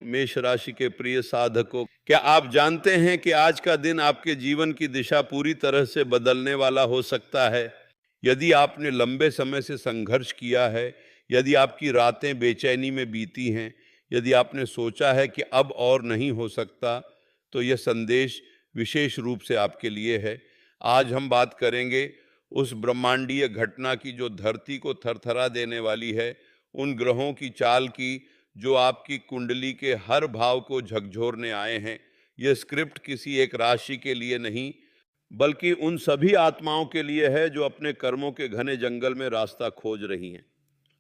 मेष राशि के प्रिय साधकों, क्या आप जानते हैं कि आज का दिन आपके जीवन की दिशा पूरी तरह से बदलने वाला हो सकता है? यदि आपने लंबे समय से संघर्ष किया है, यदि आपकी रातें बेचैनी में बीती हैं, यदि आपने सोचा है कि अब और नहीं हो सकता, तो यह संदेश विशेष रूप से आपके लिए है। आज हम बात करेंगे उस ब्रह्मांडीय घटना की जो धरती को थरथरा देने वाली है, उन ग्रहों की चाल की जो आपकी कुंडली के हर भाव को झकझोरने आए हैं। यह स्क्रिप्ट किसी एक राशि के लिए नहीं, बल्कि उन सभी आत्माओं के लिए है जो अपने कर्मों के घने जंगल में रास्ता खोज रही हैं।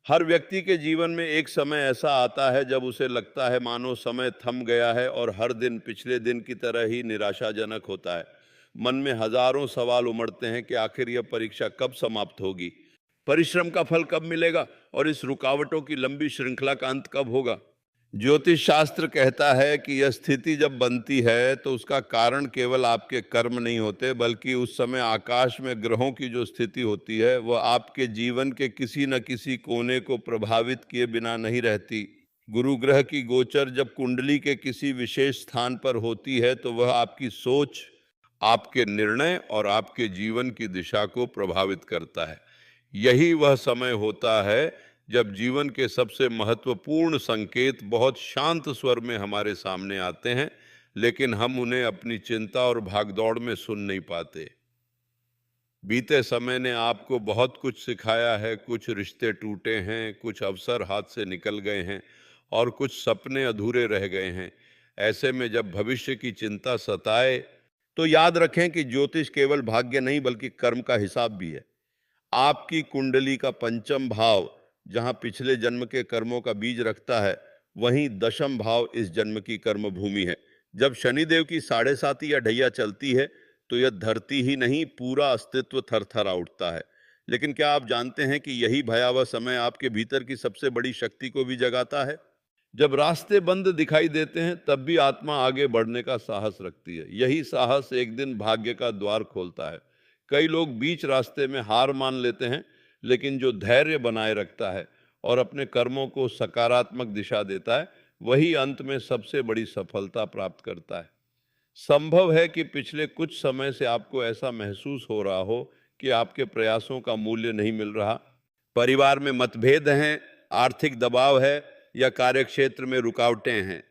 हर व्यक्ति के जीवन में एक समय ऐसा आता है जब उसे लगता है मानो समय थम गया है और हर दिन पिछले दिन की तरह ही निराशाजनक होता है। मन में हजारों सवाल उमड़ते हैं कि आखिर यह परीक्षा कब समाप्त होगी, परिश्रम का फल कब मिलेगा और इस रुकावटों की लंबी श्रृंखला का अंत कब होगा। ज्योतिष शास्त्र कहता है कि यह स्थिति जब बनती है तो उसका कारण केवल आपके कर्म नहीं होते, बल्कि उस समय आकाश में ग्रहों की जो स्थिति होती है वह आपके जीवन के किसी न किसी कोने को प्रभावित किए बिना नहीं रहती। गुरु ग्रह की गोचर जब कुंडली के किसी विशेष स्थान पर होती है तो वह आपकी सोच, आपके निर्णय और आपके जीवन की दिशा को प्रभावित करता है। यही वह समय होता है जब जीवन के सबसे महत्वपूर्ण संकेत बहुत शांत स्वर में हमारे सामने आते हैं, लेकिन हम उन्हें अपनी चिंता और भागदौड़ में सुन नहीं पाते। बीते समय ने आपको बहुत कुछ सिखाया है, कुछ रिश्ते टूटे हैं, कुछ अवसर हाथ से निकल गए हैं और कुछ सपने अधूरे रह गए हैं। ऐसे में जब भविष्य की चिंता सताए तो याद रखें कि ज्योतिष केवल भाग्य नहीं बल्कि कर्म का हिसाब भी है। आपकी कुंडली का पंचम भाव जहां पिछले जन्म के कर्मों का बीज रखता है, वहीं दशम भाव इस जन्म की कर्म भूमि है। जब शनिदेव की 7.5 या ढैया चलती है तो यह धरती ही नहीं पूरा अस्तित्व थरथरा उठता है। लेकिन क्या आप जानते हैं कि यही भयावह समय आपके भीतर की सबसे बड़ी शक्ति को भी जगाता है? जब रास्ते बंद दिखाई देते हैं तब भी आत्मा आगे बढ़ने का साहस रखती है। यही साहस एक दिन भाग्य का द्वार खोलता है। कई लोग बीच रास्ते में हार मान लेते हैं, लेकिन जो धैर्य बनाए रखता है और अपने कर्मों को सकारात्मक दिशा देता है, वही अंत में सबसे बड़ी सफलता प्राप्त करता है। संभव है कि पिछले कुछ समय से आपको ऐसा महसूस हो रहा हो कि आपके प्रयासों का मूल्य नहीं मिल रहा। परिवार में मतभेद हैं, आर्थिक दबाव है या कार्यक्षेत्र में रुकावटें हैं।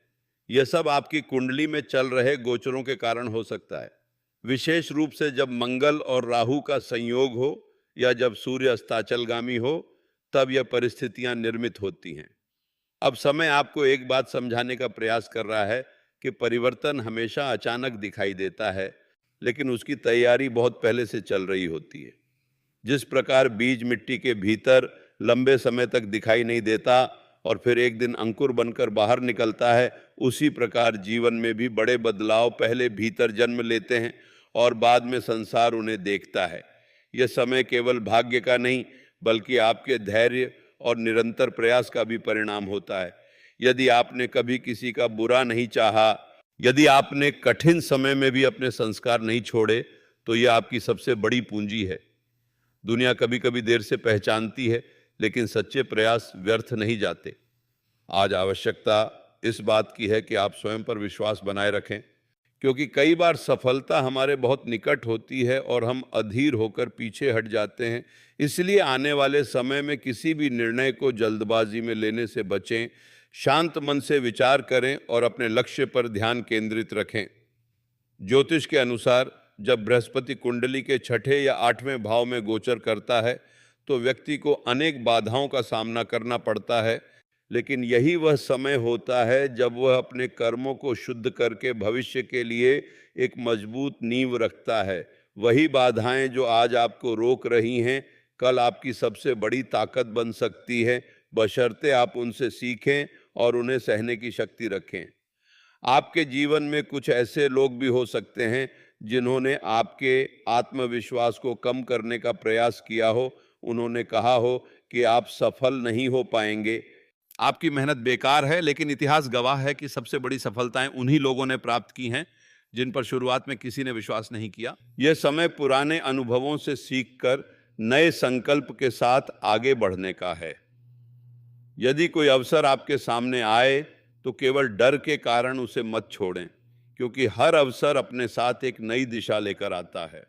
यह सब आपकी कुंडली में चल रहे गोचरों के कारण हो सकता है। विशेष रूप से जब मंगल और राहु का संयोग हो या जब सूर्य अस्ताचलगामी हो, तब यह परिस्थितियां निर्मित होती हैं। अब समय आपको एक बात समझाने का प्रयास कर रहा है कि परिवर्तन हमेशा अचानक दिखाई देता है, लेकिन उसकी तैयारी बहुत पहले से चल रही होती है। जिस प्रकार बीज मिट्टी के भीतर लंबे समय तक दिखाई नहीं देता और फिर एक दिन अंकुर बनकर बाहर निकलता है, उसी प्रकार जीवन में भी बड़े बदलाव पहले भीतर जन्म लेते हैं और बाद में संसार उन्हें देखता है। यह समय केवल भाग्य का नहीं बल्कि आपके धैर्य और निरंतर प्रयास का भी परिणाम होता है। यदि आपने कभी किसी का बुरा नहीं चाहा, यदि आपने कठिन समय में भी अपने संस्कार नहीं छोड़े, तो यह आपकी सबसे बड़ी पूंजी है। दुनिया कभी कभी देर से पहचानती है, लेकिन सच्चे प्रयास व्यर्थ नहीं जाते। आज आवश्यकता इस बात की है कि आप स्वयं पर विश्वास बनाए रखें, क्योंकि कई बार सफलता हमारे बहुत निकट होती है और हम अधीर होकर पीछे हट जाते हैं। इसलिए आने वाले समय में किसी भी निर्णय को जल्दबाजी में लेने से बचें, शांत मन से विचार करें और अपने लक्ष्य पर ध्यान केंद्रित रखें। ज्योतिष के अनुसार जब बृहस्पति कुंडली के 6ठे या 8वें भाव में गोचर करता है तो व्यक्ति को अनेक बाधाओं का सामना करना पड़ता है, लेकिन यही वह समय होता है जब वह अपने कर्मों को शुद्ध करके भविष्य के लिए एक मजबूत नींव रखता है। वही बाधाएं जो आज आपको रोक रही हैं, कल आपकी सबसे बड़ी ताकत बन सकती है, बशर्ते आप उनसे सीखें और उन्हें सहने की शक्ति रखें। आपके जीवन में कुछ ऐसे लोग भी हो सकते हैं जिन्होंने आपके आत्मविश्वास को कम करने का प्रयास किया हो। उन्होंने कहा हो कि आप सफल नहीं हो पाएंगे, आपकी मेहनत बेकार है, लेकिन इतिहास गवाह है कि सबसे बड़ी सफलताएं उन्हीं लोगों ने प्राप्त की हैं जिन पर शुरुआत में किसी ने विश्वास नहीं किया। यह समय पुराने अनुभवों से सीखकर नए संकल्प के साथ आगे बढ़ने का है। यदि कोई अवसर आपके सामने आए तो केवल डर के कारण उसे मत छोड़ें, क्योंकि हर अवसर अपने साथ एक नई दिशा लेकर आता है।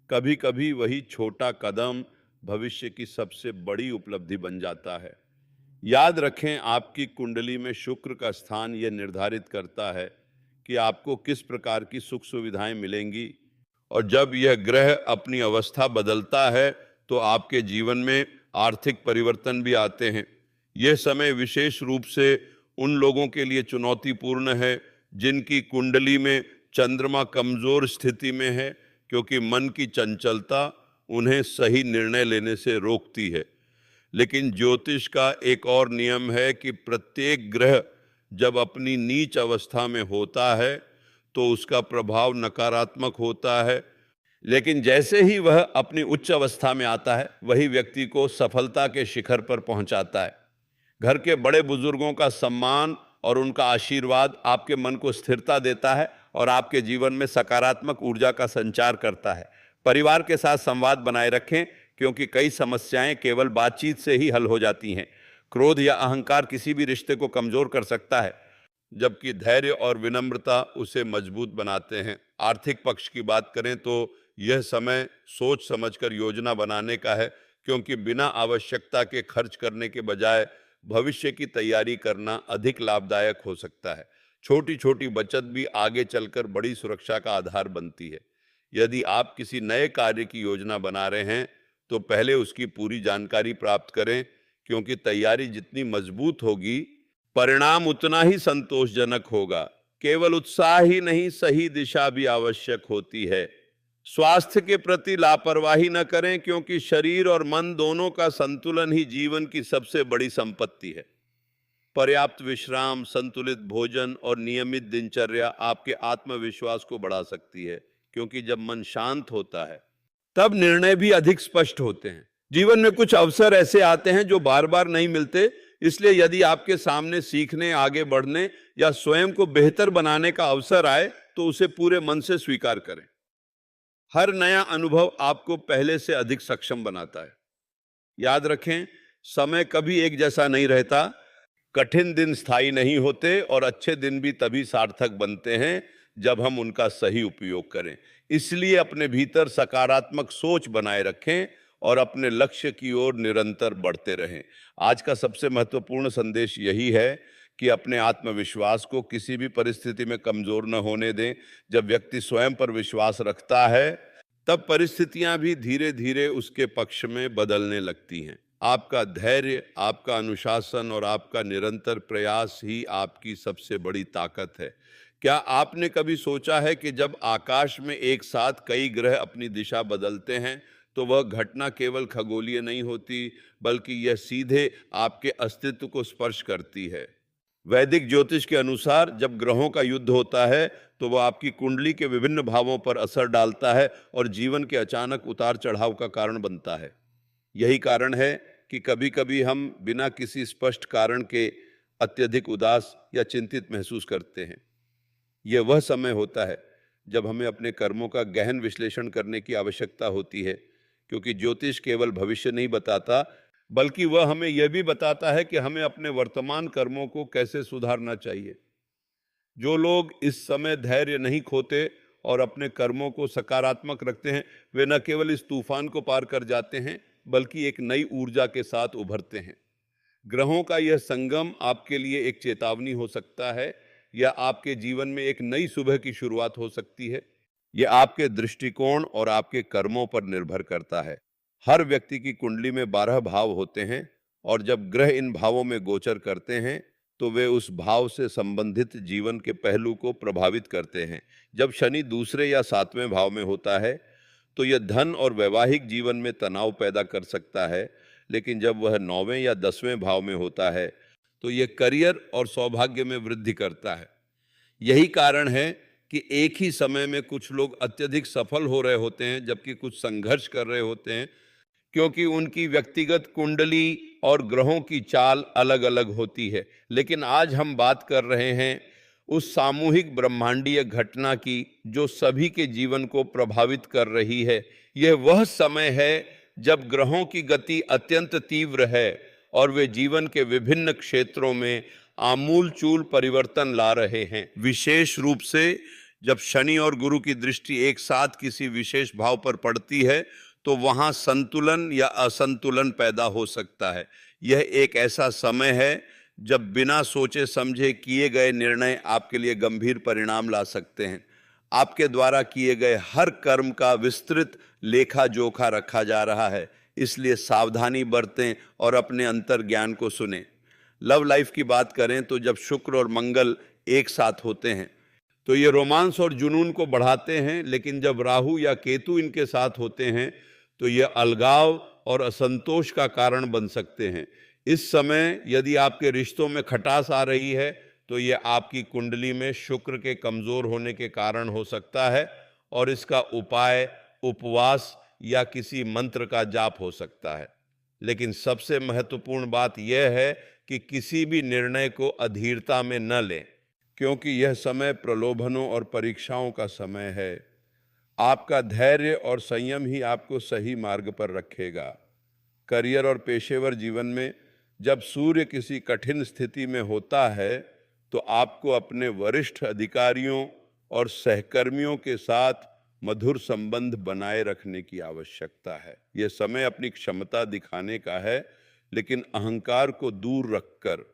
कभी कभी वही छोटा कदम भविष्य की सबसे बड़ी उपलब्धि बन जाता है। याद रखें, आपकी कुंडली में शुक्र का स्थान यह निर्धारित करता है कि आपको किस प्रकार की सुख सुविधाएं मिलेंगी, और जब यह ग्रह अपनी अवस्था बदलता है तो आपके जीवन में आर्थिक परिवर्तन भी आते हैं। यह समय विशेष रूप से उन लोगों के लिए चुनौतीपूर्ण है जिनकी कुंडली में चंद्रमा कमजोर स्थिति में है, क्योंकि मन की चंचलता उन्हें सही निर्णय लेने से रोकती है। लेकिन ज्योतिष का एक और नियम है कि प्रत्येक ग्रह जब अपनी नीच अवस्था में होता है तो उसका प्रभाव नकारात्मक होता है, लेकिन जैसे ही वह अपनी उच्च अवस्था में आता है वही व्यक्ति को सफलता के शिखर पर पहुंचाता है। घर के बड़े बुजुर्गों का सम्मान और उनका आशीर्वाद आपके मन को स्थिरता देता है और आपके जीवन में सकारात्मक ऊर्जा का संचार करता है। परिवार के साथ संवाद बनाए रखें, क्योंकि कई समस्याएं केवल बातचीत से ही हल हो जाती हैं। क्रोध या अहंकार किसी भी रिश्ते को कमजोर कर सकता है, जबकि धैर्य और विनम्रता उसे मजबूत बनाते हैं। आर्थिक पक्ष की बात करें तो यह समय सोच समझकर योजना बनाने का है, क्योंकि बिना आवश्यकता के खर्च करने के बजाय भविष्य की तैयारी करना अधिक लाभदायक हो सकता है। छोटी छोटी बचत भी आगे चलकर बड़ी सुरक्षा का आधार बनती है। यदि आप किसी नए कार्य की योजना बना रहे हैं तो पहले उसकी पूरी जानकारी प्राप्त करें, क्योंकि तैयारी जितनी मजबूत होगी परिणाम उतना ही संतोषजनक होगा। केवल उत्साह ही नहीं, सही दिशा भी आवश्यक होती है। स्वास्थ्य के प्रति लापरवाही न करें, क्योंकि शरीर और मन दोनों का संतुलन ही जीवन की सबसे बड़ी संपत्ति है। पर्याप्त विश्राम, संतुलित भोजन और नियमित दिनचर्या आपके आत्मविश्वास को बढ़ा सकती है, क्योंकि जब मन शांत होता है तब निर्णय भी अधिक स्पष्ट होते हैं। जीवन में कुछ अवसर ऐसे आते हैं जो बार बार नहीं मिलते, इसलिए यदि आपके सामने सीखने, आगे बढ़ने या स्वयं को बेहतर बनाने का अवसर आए तो उसे पूरे मन से स्वीकार करें। हर नया अनुभव आपको पहले से अधिक सक्षम बनाता है। याद रखें, समय कभी एक जैसा नहीं रहता। कठिन दिन स्थायी नहीं होते और अच्छे दिन भी तभी सार्थक बनते हैं जब हम उनका सही उपयोग करें। इसलिए अपने भीतर सकारात्मक सोच बनाए रखें और अपने लक्ष्य की ओर निरंतर बढ़ते रहें। आज का सबसे महत्वपूर्ण संदेश यही है कि अपने आत्मविश्वास को किसी भी परिस्थिति में कमजोर न होने दें। जब व्यक्ति स्वयं पर विश्वास रखता है तब परिस्थितियां भी धीरे धीरे उसके पक्ष में बदलने लगती हैं। आपका धैर्य, आपका अनुशासन और आपका निरंतर प्रयास ही आपकी सबसे बड़ी ताकत है। क्या आपने कभी सोचा है कि जब आकाश में एक साथ कई ग्रह अपनी दिशा बदलते हैं तो वह घटना केवल खगोलीय नहीं होती, बल्कि यह सीधे आपके अस्तित्व को स्पर्श करती है। वैदिक ज्योतिष के अनुसार जब ग्रहों का युद्ध होता है तो वह आपकी कुंडली के विभिन्न भावों पर असर डालता है और जीवन के अचानक उतार चढ़ाव का कारण बनता है। यही कारण है कि कभी कभी हम बिना किसी स्पष्ट कारण के अत्यधिक उदास या चिंतित महसूस करते हैं। यह वह समय होता है जब हमें अपने कर्मों का गहन विश्लेषण करने की आवश्यकता होती है, क्योंकि ज्योतिष केवल भविष्य नहीं बताता, बल्कि वह हमें यह भी बताता है कि हमें अपने वर्तमान कर्मों को कैसे सुधारना चाहिए। जो लोग इस समय धैर्य नहीं खोते और अपने कर्मों को सकारात्मक रखते हैं, वे न केवल इस तूफान को पार कर जाते हैं, बल्कि एक नई ऊर्जा के साथ उभरते हैं। ग्रहों का यह संगम आपके लिए एक चेतावनी हो सकता है या आपके जीवन में एक नई सुबह की शुरुआत हो सकती है। यह आपके दृष्टिकोण और आपके कर्मों पर निर्भर करता है। हर व्यक्ति की कुंडली में 12 भाव होते हैं और जब ग्रह इन भावों में गोचर करते हैं तो वे उस भाव से संबंधित जीवन के पहलू को प्रभावित करते हैं। जब शनि दूसरे या 7वें भाव में होता है तो यह धन और वैवाहिक जीवन में तनाव पैदा कर सकता है, लेकिन जब वह 9वें या 10वें भाव में होता है तो यह करियर और सौभाग्य में वृद्धि करता है। यही कारण है कि एक ही समय में कुछ लोग अत्यधिक सफल हो रहे होते हैं जबकि कुछ संघर्ष कर रहे होते हैं, क्योंकि उनकी व्यक्तिगत कुंडली और ग्रहों की चाल अलग अलग होती है। लेकिन आज हम बात कर रहे हैं उस सामूहिक ब्रह्मांडीय घटना की जो सभी के जीवन को प्रभावित कर रही है। यह वह समय है जब ग्रहों की गति अत्यंत तीव्र है और वे जीवन के विभिन्न क्षेत्रों में आमूलचूल परिवर्तन ला रहे हैं। विशेष रूप से जब शनि और गुरु की दृष्टि एक साथ किसी विशेष भाव पर पड़ती है तो वहां संतुलन या असंतुलन पैदा हो सकता है। यह एक ऐसा समय है जब बिना सोचे समझे किए गए निर्णय आपके लिए गंभीर परिणाम ला सकते हैं। आपके द्वारा किए गए हर कर्म का विस्तृत लेखा जोखा रखा जा रहा है, इसलिए सावधानी बरतें और अपने अंतर ज्ञान को सुनें। लव लाइफ की बात करें तो जब शुक्र और मंगल एक साथ होते हैं तो ये रोमांस और जुनून को बढ़ाते हैं, लेकिन जब राहु या केतु इनके साथ होते हैं तो ये अलगाव और असंतोष का कारण बन सकते हैं। इस समय यदि आपके रिश्तों में खटास आ रही है तो ये आपकी कुंडली में शुक्र के कमजोर होने के कारण हो सकता है और इसका उपाय उपवास या किसी मंत्र का जाप हो सकता है। लेकिन सबसे महत्वपूर्ण बात यह है कि किसी भी निर्णय को अधीरता में न लें, क्योंकि यह समय प्रलोभनों और परीक्षाओं का समय है। आपका धैर्य और संयम ही आपको सही मार्ग पर रखेगा। करियर और पेशेवर जीवन में जब सूर्य किसी कठिन स्थिति में होता है तो आपको अपने वरिष्ठ अधिकारियों और सहकर्मियों के साथ मधुर संबंध बनाए रखने की आवश्यकता है। यह समय अपनी क्षमता दिखाने का है, लेकिन अहंकार को दूर रखकर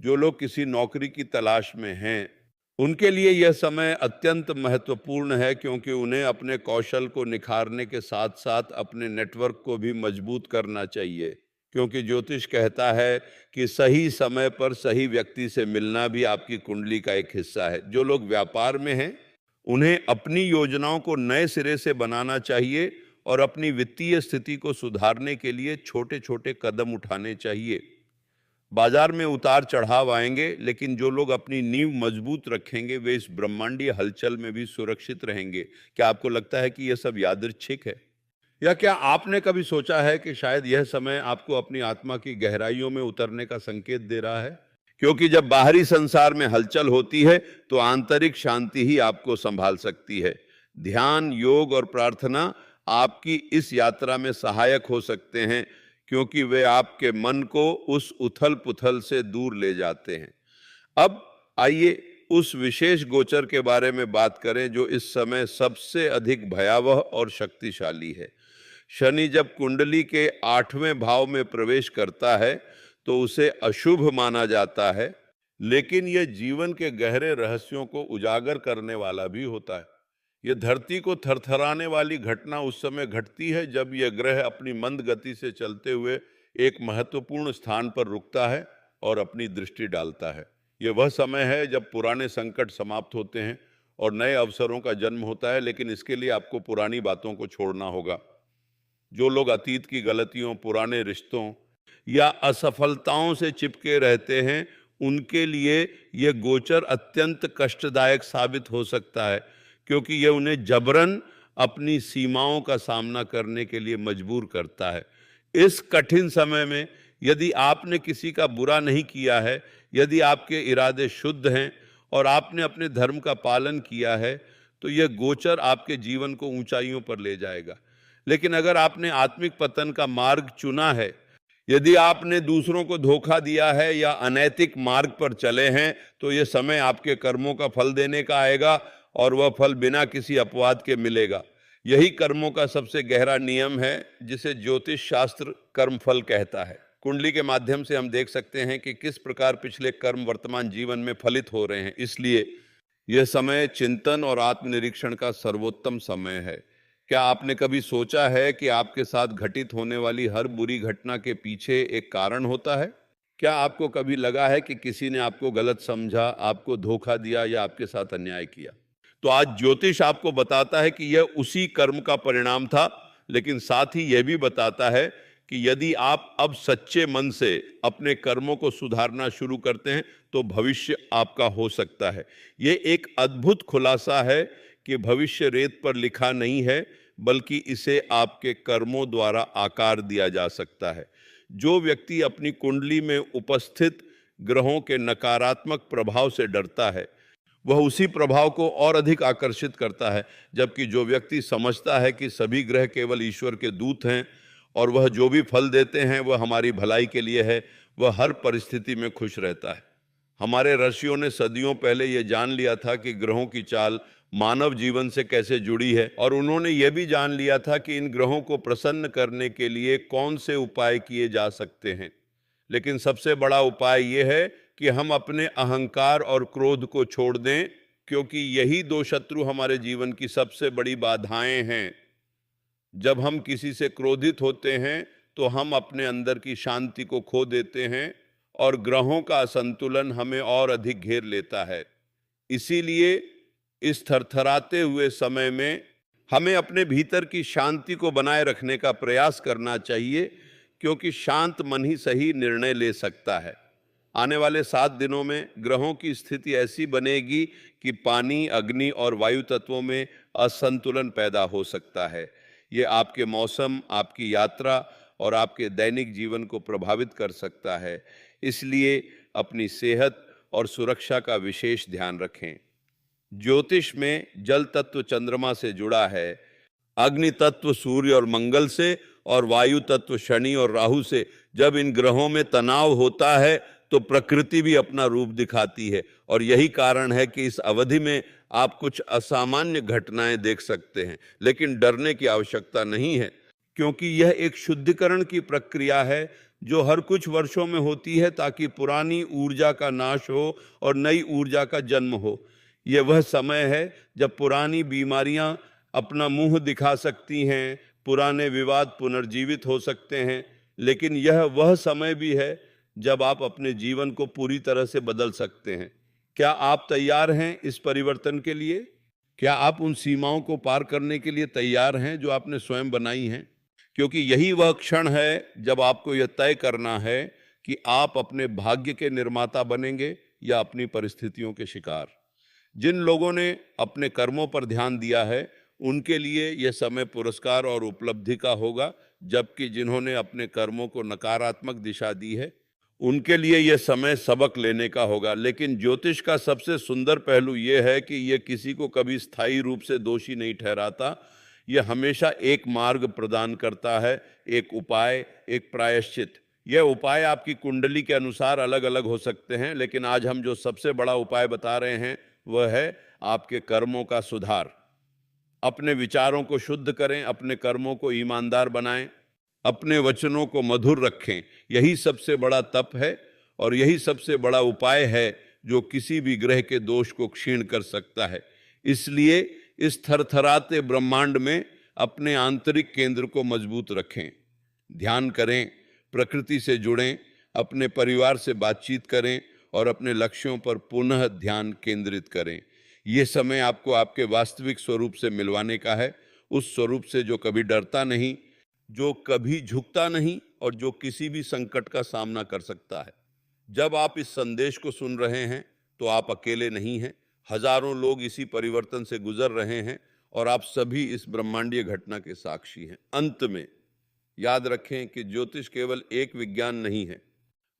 जो लोग किसी नौकरी की तलाश में हैं उनके लिए यह समय अत्यंत महत्वपूर्ण है, क्योंकि उन्हें अपने कौशल को निखारने के साथ साथ अपने नेटवर्क को भी मजबूत करना चाहिए, क्योंकि ज्योतिष कहता है कि सही समय पर सही व्यक्ति से मिलना भी आपकी कुंडली का एक हिस्सा है। जो लोग व्यापार में हैं उन्हें अपनी योजनाओं को नए सिरे से बनाना चाहिए और अपनी वित्तीय स्थिति को सुधारने के लिए छोटे छोटे कदम उठाने चाहिए। बाजार में उतार चढ़ाव आएंगे, लेकिन जो लोग अपनी नींव मजबूत रखेंगे वे इस ब्रह्मांडीय हलचल में भी सुरक्षित रहेंगे। क्या आपको लगता है कि यह सब यादृच्छिक है, या क्या आपने कभी सोचा है कि शायद यह समय आपको अपनी आत्मा की गहराइयों में उतरने का संकेत दे रहा है? क्योंकि जब बाहरी संसार में हलचल होती है तो आंतरिक शांति ही आपको संभाल सकती है। ध्यान, योग और प्रार्थना आपकी इस यात्रा में सहायक हो सकते हैं, क्योंकि वे आपके मन को उस उथल पुथल से दूर ले जाते हैं। अब आइए उस विशेष गोचर के बारे में बात करें जो इस समय सबसे अधिक भयावह और शक्तिशाली है। शनि जब कुंडली के 8वें भाव में प्रवेश करता है तो उसे अशुभ माना जाता है, लेकिन यह जीवन के गहरे रहस्यों को उजागर करने वाला भी होता है। यह धरती को थरथराने वाली घटना उस समय घटती है जब यह ग्रह अपनी मंद गति से चलते हुए एक महत्वपूर्ण स्थान पर रुकता है और अपनी दृष्टि डालता है। यह वह समय है जब पुराने संकट समाप्त होते हैं और नए अवसरों का जन्म होता है, लेकिन इसके लिए आपको पुरानी बातों को छोड़ना होगा। जो लोग अतीत की गलतियों, पुराने रिश्तों या असफलताओं से चिपके रहते हैं उनके लिए यह गोचर अत्यंत कष्टदायक साबित हो सकता है, क्योंकि यह उन्हें जबरन अपनी सीमाओं का सामना करने के लिए मजबूर करता है। इस कठिन समय में यदि आपने किसी का बुरा नहीं किया है, यदि आपके इरादे शुद्ध हैं और आपने अपने धर्म का पालन किया है, तो यह गोचर आपके जीवन को ऊंचाइयों पर ले जाएगा। लेकिन अगर आपने आत्मिक पतन का मार्ग चुना है, यदि आपने दूसरों को धोखा दिया है या अनैतिक मार्ग पर चले हैं, तो यह समय आपके कर्मों का फल देने का आएगा और वह फल बिना किसी अपवाद के मिलेगा। यही कर्मों का सबसे गहरा नियम है, जिसे ज्योतिष शास्त्र कर्मफल कहता है। कुंडली के माध्यम से हम देख सकते हैं कि किस प्रकार पिछले कर्म वर्तमान जीवन में फलित हो रहे हैं। इसलिए यह समय चिंतन और आत्मनिरीक्षण का सर्वोत्तम समय है। क्या आपने कभी सोचा है कि आपके साथ घटित होने वाली हर बुरी घटना के पीछे एक कारण होता है? क्या आपको कभी लगा है कि किसी ने आपको गलत समझा, आपको धोखा दिया या आपके साथ अन्याय किया? तो आज ज्योतिष आपको बताता है कि यह उसी कर्म का परिणाम था, लेकिन साथ ही यह भी बताता है कि यदि आप अब सच्चे मन से अपने कर्मों को सुधारना शुरू करते हैं तो भविष्य आपका हो सकता है। यह एक अद्भुत खुलासा है कि भविष्य रेत पर लिखा नहीं है, बल्कि इसे आपके कर्मों द्वारा आकार दिया जा सकता है। जो व्यक्ति अपनी कुंडली में उपस्थित ग्रहों के नकारात्मक प्रभाव से डरता है वह उसी प्रभाव को और अधिक आकर्षित करता है, जबकि जो व्यक्ति समझता है कि सभी ग्रह केवल ईश्वर के दूत हैं और वह जो भी फल देते हैं वह हमारी भलाई के लिए है, वह हर परिस्थिति में खुश रहता है। हमारे ऋषियों ने सदियों पहले ये जान लिया था कि ग्रहों की चाल मानव जीवन से कैसे जुड़ी है, और उन्होंने ये भी जान लिया था कि इन ग्रहों को प्रसन्न करने के लिए कौन से उपाय किए जा सकते हैं। लेकिन सबसे बड़ा उपाय ये है कि हम अपने अहंकार और क्रोध को छोड़ दें, क्योंकि यही दो शत्रु हमारे जीवन की सबसे बड़ी बाधाएं हैं। जब हम किसी से क्रोधित होते हैं तो हम अपने अंदर की शांति को खो देते हैं और ग्रहों का असंतुलन हमें और अधिक घेर लेता है। इसीलिए इस थरथराते हुए समय में हमें अपने भीतर की शांति को बनाए रखने का प्रयास करना चाहिए, क्योंकि शांत मन ही सही निर्णय ले सकता है। आने वाले 7 दिनों में ग्रहों की स्थिति ऐसी बनेगी कि पानी, अग्नि और वायु तत्वों में असंतुलन पैदा हो सकता है। ये आपके मौसम, आपकी यात्रा और आपके दैनिक जीवन को प्रभावित कर सकता है। इसलिए अपनी सेहत और सुरक्षा का विशेष ध्यान रखें। ज्योतिष में जल तत्व चंद्रमा से जुड़ा है, अग्नि तत्व सूर्य और मंगल से, और वायु तत्व शनि और राहु से। जब इन ग्रहों में तनाव होता है तो प्रकृति भी अपना रूप दिखाती है, और यही कारण है कि इस अवधि में आप कुछ असामान्य घटनाएं देख सकते हैं। लेकिन डरने की आवश्यकता नहीं है, क्योंकि यह एक शुद्धिकरण की प्रक्रिया है जो हर कुछ वर्षों में होती है, ताकि पुरानी ऊर्जा का नाश हो और नई ऊर्जा का जन्म हो। यह वह समय है जब पुरानी बीमारियां अपना मुंह दिखा सकती हैं, पुराने विवाद पुनर्जीवित हो सकते हैं, लेकिन यह वह समय भी है जब आप अपने जीवन को पूरी तरह से बदल सकते हैं। क्या आप तैयार हैं इस परिवर्तन के लिए? क्या आप उन सीमाओं को पार करने के लिए तैयार हैं जो आपने स्वयं बनाई हैं? क्योंकि यही वह क्षण है जब आपको यह तय करना है कि आप अपने भाग्य के निर्माता बनेंगे या अपनी परिस्थितियों के शिकार। जिन लोगों ने अपने कर्मों पर ध्यान दिया है उनके लिए यह समय पुरस्कार और उपलब्धि का होगा, जबकि जिन्होंने अपने कर्मों को नकारात्मक दिशा दी है उनके लिए यह समय सबक लेने का होगा। लेकिन ज्योतिष का सबसे सुंदर पहलू यह है कि यह किसी को कभी स्थायी रूप से दोषी नहीं ठहराता। यह हमेशा एक मार्ग प्रदान करता है, एक उपाय, एक प्रायश्चित। यह उपाय आपकी कुंडली के अनुसार अलग अलग हो सकते हैं, लेकिन आज हम जो सबसे बड़ा उपाय बता रहे हैं वह है आपके कर्मों का सुधार। अपने विचारों को शुद्ध करें, अपने कर्मों को ईमानदार बनाएं, अपने वचनों को मधुर रखें। यही सबसे बड़ा तप है और यही सबसे बड़ा उपाय है जो किसी भी ग्रह के दोष को क्षीण कर सकता है। इसलिए इस थरथराते ब्रह्मांड में अपने आंतरिक केंद्र को मजबूत रखें, ध्यान करें, प्रकृति से जुड़ें, अपने परिवार से बातचीत करें और अपने लक्ष्यों पर पुनः ध्यान केंद्रित करें। ये समय आपको आपके वास्तविक स्वरूप से मिलवाने का है, उस स्वरूप से जो कभी डरता नहीं, जो कभी झुकता नहीं और जो किसी भी संकट का सामना कर सकता है। जब आप इस संदेश को सुन रहे हैं तो आप अकेले नहीं हैं। हजारों लोग इसी परिवर्तन से गुजर रहे हैं और आप सभी इस ब्रह्मांडीय घटना के साक्षी हैं। अंत में याद रखें कि ज्योतिष केवल एक विज्ञान नहीं है,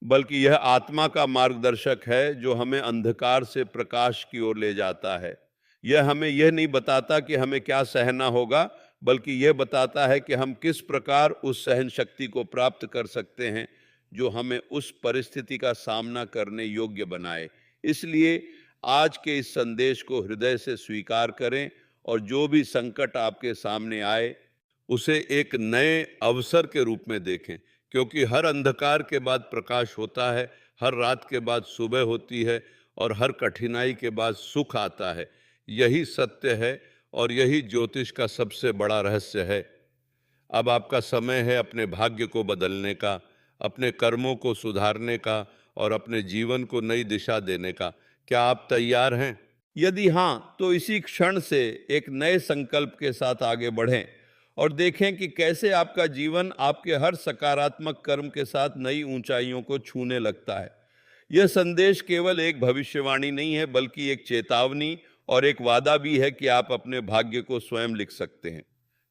बल्कि यह आत्मा का मार्गदर्शक है जो हमें अंधकार से प्रकाश की ओर ले जाता है। यह हमें यह नहीं बताता कि हमें क्या सहना होगा, बल्कि यह बताता है कि हम किस प्रकार उस सहन शक्ति को प्राप्त कर सकते हैं जो हमें उस परिस्थिति का सामना करने योग्य बनाए। इसलिए आज के इस संदेश को हृदय से स्वीकार करें और जो भी संकट आपके सामने आए उसे एक नए अवसर के रूप में देखें, क्योंकि हर अंधकार के बाद प्रकाश होता है, हर रात के बाद सुबह होती है और हर कठिनाई के बाद सुख आता है। यही सत्य है और यही ज्योतिष का सबसे बड़ा रहस्य है। अब आपका समय है अपने भाग्य को बदलने का, अपने कर्मों को सुधारने का और अपने जीवन को नई दिशा देने का। क्या आप तैयार हैं? यदि हाँ, तो इसी क्षण से एक नए संकल्प के साथ आगे बढ़ें और देखें कि कैसे आपका जीवन आपके हर सकारात्मक कर्म के साथ नई ऊंचाइयों को छूने लगता है। यह संदेश केवल एक भविष्यवाणी नहीं है, बल्कि एक चेतावनी और एक वादा भी है कि आप अपने भाग्य को स्वयं लिख सकते हैं।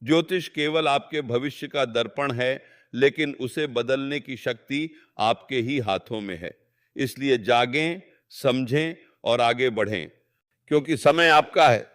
ज्योतिष केवल आपके भविष्य का दर्पण है, लेकिन उसे बदलने की शक्ति आपके ही हाथों में है। इसलिए जागें, समझें और आगे बढ़ें, क्योंकि समय आपका है।